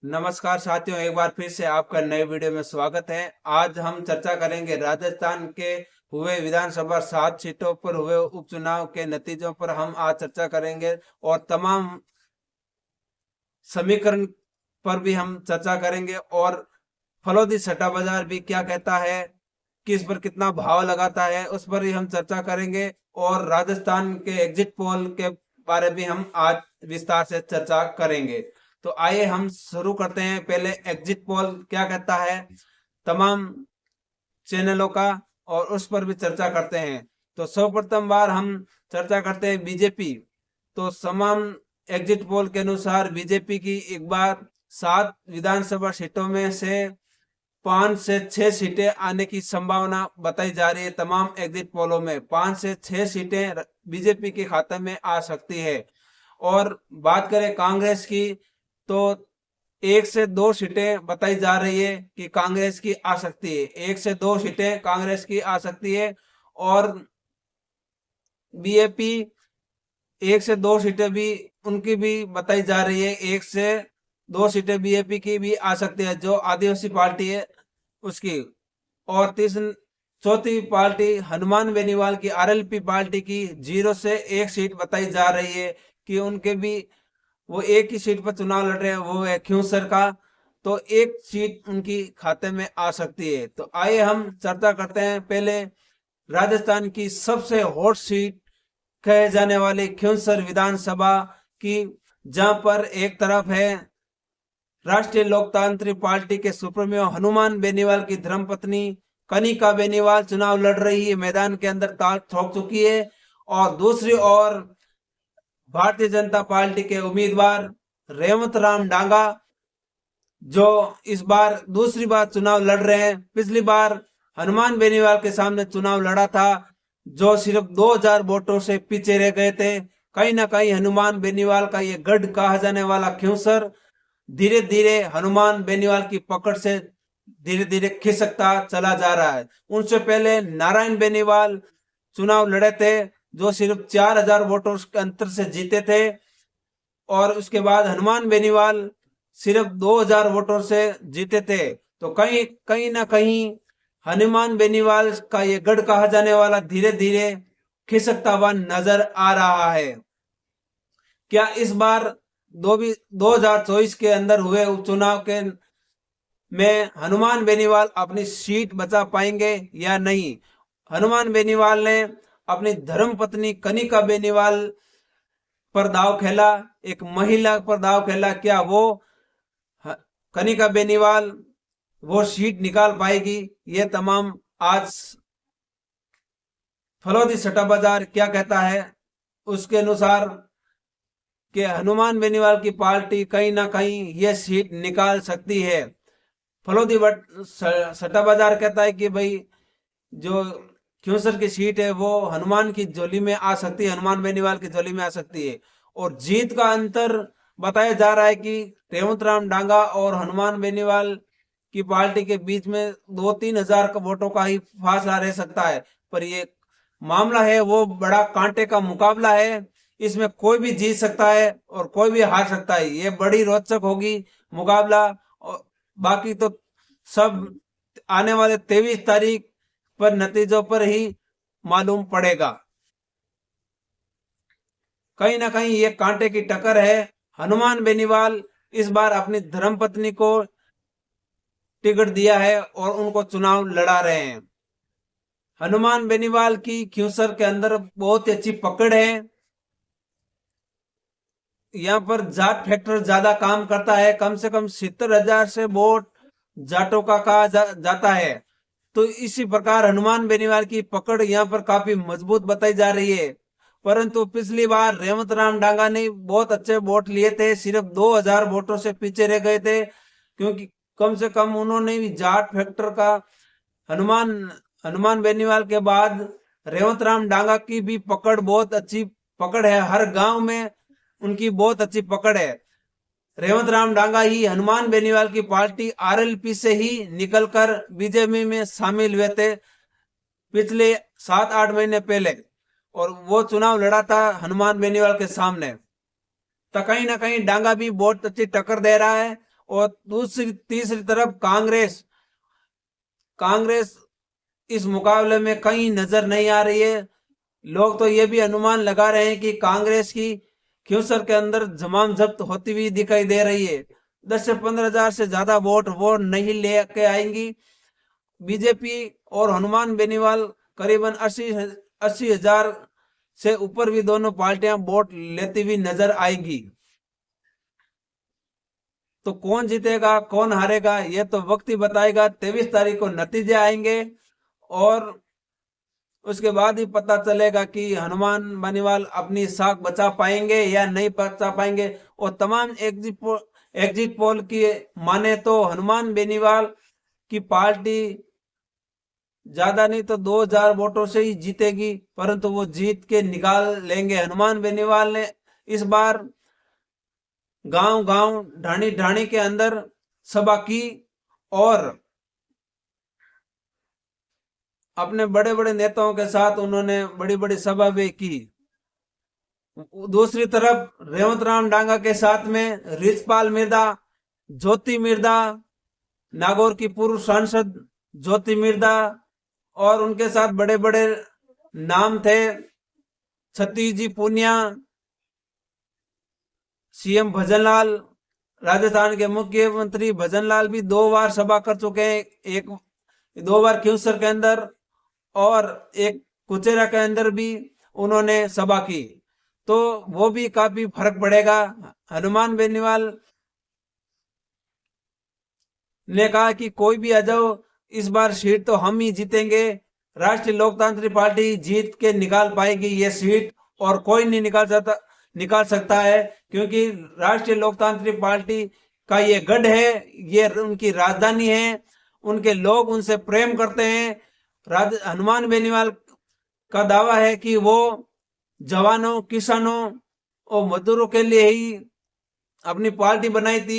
नमस्कार साथियों, एक बार फिर से आपका नए वीडियो में स्वागत है। आज हम चर्चा करेंगे राजस्थान के हुए विधानसभा 7 सीटों पर हुए उपचुनाव के नतीजों पर हम आज चर्चा करेंगे और तमाम समीकरण पर भी हम चर्चा करेंगे और फलोदी सट्टा बाजार भी क्या कहता है, किस पर कितना भाव लगाता है, उस पर ही हम चर्चा करेंगे और राजस्थान के एग्जिट पोल के बारे में हम आज विस्तार से चर्चा करेंगे। तो आइए हम शुरू करते हैं। पहले एग्जिट पोल क्या कहता है तमाम चैनलों का, और उस पर भी चर्चा करते हैं। तो सर्वप्रथम बार हम चर्चा करते हैं बीजेपी। तो तमाम एग्जिट पोल के अनुसार बीजेपी की एक बार 7 विधानसभा सीटों में से 5 से 6 सीटें आने की संभावना बताई जा रही है। तमाम एग्जिट पोलों में 5 से 6 सीटें बीजेपी के खाते में आ सकती है। और बात करें कांग्रेस की, तो 1 से 2 सीटें बताई जा रही है कि कांग्रेस की आ सकती है। 1 से 2 सीटें कांग्रेस की आ सकती है। और बीएपी 1 से 2 सीटें भी उनकी भी बताई जा रही है। 1 से 2 सीटें बीएपी की भी आ सकती है, जो आदिवासी पार्टी है उसकी। और तीसरी चौथी पार्टी हनुमान बेनीवाल की आरएलपी पार्टी की 0 से 1 सीट बताई जा रही है कि उनके भी वो एक ही सीट पर चुनाव लड़ रहे हैं, वो है क्यूंसर का। तो 1 सीट उनकी खाते में आ सकती है। तो आइए हम चर्चा करते हैं पहले राजस्थान की सबसे हॉट सीट कहे जाने वाली क्यूंसर विधानसभा की, जहां पर एक तरफ है राष्ट्रीय लोकतांत्रिक पार्टी के सुप्रीमो हनुमान बेनीवाल की धर्मपत्नी कनिका बेनीवाल चुनाव लड़ रही है, मैदान के अंदर ताल ठोक चुकी है। और दूसरी ओर भारतीय जनता पार्टी के उम्मीदवार रेवंत राम डांगा, जो इस बार दूसरी बार चुनाव लड़ रहे हैं। पिछली बार हनुमान बेनीवाल के सामने चुनाव लड़ा था, जो सिर्फ 2000 वोटों से पीछे रह गए थे। कहीं ना कहीं हनुमान बेनीवाल का ये गढ़ कहा जाने वाला क्यूंसर धीरे धीरे हनुमान बेनीवाल की पकड़ से धीरे धीरे खिसकता चला जा रहा है। उनसे पहले नारायण बेनीवाल चुनाव लड़े थे, जो सिर्फ 4000 वोटों के अंतर से जीते थे। और उसके बाद हनुमान बेनीवाल सिर्फ 2000 वोटों से जीते थे। तो कहीं कहीं ना कहीं हनुमान बेनीवाल का ये गढ़ कहा जाने वाला धीरे धीरे खिसकता हुआ नजर आ रहा है। क्या इस बार 2024 के अंदर हुए उपचुनाव के में हनुमान बेनीवाल अपनी सीट बचा पाएंगे या नहीं? हनुमान बेनीवाल ने अपनी धर्मपत्नी कनिका बेनीवाल पर दाव खेला, एक महिला पर दाव खेला। क्या वो कनिका बेनीवाल वो सीट निकाल पाएगी? ये तमाम आज फलोदी सट्टा बाजार क्या कहता है उसके अनुसार कि हनुमान बेनीवाल की पार्टी कहीं ना कहीं ये सीट निकाल सकती है। फलोदी सट्टा बाजार कहता है कि भाई जो क्यूंसर की सीट है वो हनुमान की झोली में आ सकती है, हनुमान बेनीवाल की झोली में आ सकती है। और जीत का अंतर बताया जा रहा है कि रेवंत राम डांगा और हनुमान बेनीवाल की पार्टी के बीच में 2-3 हजार का वोटों का ही फासला रह सकता है। पर ये मामला है वो बड़ा कांटे का मुकाबला है। इसमें कोई भी जीत सकता है और कोई भी हार सकता है। ये बड़ी रोचक होगी मुकाबला। और बाकी तो सब आने वाले 23 तारीख पर नतीजों पर ही मालूम पड़ेगा। कहीं ना कहीं ये कांटे की टक्कर है। हनुमान बेनीवाल इस बार अपनी धर्मपत्नी को टिकट दिया है और उनको चुनाव लड़ा रहे हैं। हनुमान बेनीवाल की क्यूंसर के अंदर बहुत ही अच्छी पकड़ है। यहाँ पर जाट फैक्टर ज्यादा काम करता है। कम से कम 70,000 से वोट जाटों का कहा जाता है। तो इसी प्रकार हनुमान बेनीवाल की पकड़ यहाँ पर काफी मजबूत बताई जा रही है। परंतु पिछली बार रेवंत राम डांगा ने बहुत अच्छे वोट लिए थे, सिर्फ 2000 वोटों से पीछे रह गए थे, क्योंकि कम से कम उन्होंने भी जाट फैक्टर का हनुमान हनुमान बेनीवाल के बाद रेवंत राम डांगा की भी पकड़ बहुत अच्छी पकड़ है। हर गांव में उनकी बहुत अच्छी पकड़ है। रेवंत राम डांगा ही हनुमान बेनीवाल की पार्टी आरएलपी से ही निकलकर बीजेपी में शामिल हुए थे पिछले 7-8 महीने पहले, और वो चुनाव लड़ा था हनुमान बेनीवाल के सामने। तो कहीं ना कहीं डांगा भी बहुत अच्छी टक्कर दे रहा है। और दूसरी तीसरी तरफ कांग्रेस कांग्रेस इस मुकाबले में कहीं नजर नहीं आ रही है। लोग तो ये भी अनुमान लगा रहे हैं कि कांग्रेस की क्यूसर के अंदर जमाम जब्त होती हुई दिखाई दे रही है। 10 से 15 हजार से ज्यादा वोट वो नहीं लेके आएंगी। बीजेपी और हनुमान बेनीवाल करीबन 80 हजार से ऊपर भी दोनों पार्टियां वोट लेती हुई नजर आएंगी। तो कौन जीतेगा कौन हारेगा ये तो वक्त ही बताएगा। 23 तारीख को नतीजे आएंगे और उसके बाद ही पता चलेगा कि हनुमान बनीवाल अपनी साख बचा पाएंगे या नहीं बचा पाएंगे। और तमाम एग्जिट पोल की माने तो हनुमान बेनीवाल की पार्टी ज्यादा नहीं तो 2000 वोटों से ही जीतेगी, परंतु वो जीत के निकाल लेंगे। हनुमान बेनीवाल ने इस बार गांव गांव ढाणी ढाणी के अंदर सभा की और अपने बड़े बड़े नेताओं के साथ उन्होंने बड़ी बड़ी सभा भी की। दूसरी तरफ रेवंत राम डांगा के साथ में रिचपाल मिर्दा, ज्योति मिर्दा, नागौर की पूर्व सांसद ज्योति मिर्दा और उनके साथ बड़े बड़े नाम थे। सतीश जी पूनिया, सीएम भजनलाल, राजस्थान के मुख्यमंत्री भजनलाल भी 2 बार सभा कर चुके हैं। एक 2 बार क्यूसर के अंदर और एक कुचेरा के अंदर भी उन्होंने सभा की। तो वो भी काफी फर्क पड़ेगा। हनुमान बेनीवाल ने कहा कि कोई भी आ जाओ, इस बार सीट तो हम ही जीतेंगे। राष्ट्रीय लोकतांत्रिक पार्टी जीत के निकाल पाएगी ये सीट और कोई नहीं निकाल सकता है, क्योंकि राष्ट्रीय लोकतांत्रिक पार्टी का ये गढ़ है, ये उनकी राजधानी है, उनके लोग उनसे प्रेम करते हैं। हनुमान बेनीवाल का दावा है कि वो जवानों, किसानों और मजदूरों के लिए ही अपनी पार्टी बनाई थी।